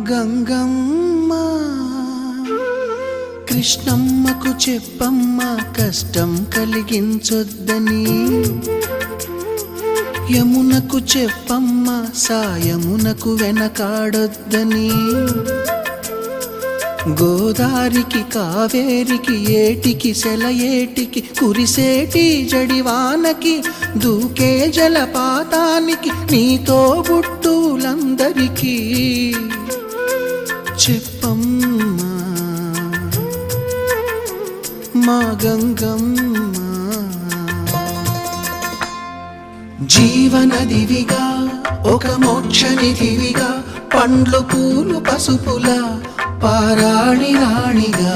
గంగమ్మ కృష్ణమ్మకు చెప్పమ్మ కష్టం కలిగించొద్దని, యమునకు చెప్పమ్మ సాయమునకు వెనకాడొద్దని, గోదారికి కావేరికి ఏటికి సెలయేటికి కురిసేటి జడివానకి దూకే జలపాతానికి నీతో బుట్టులందరికీ చెప్పమ్మా మా గంగమ్మ. జీవనదివిగా ఒక మోక్షనిధివిగా పండ్లు పూలు పసుపుల పారాణి రాణిగా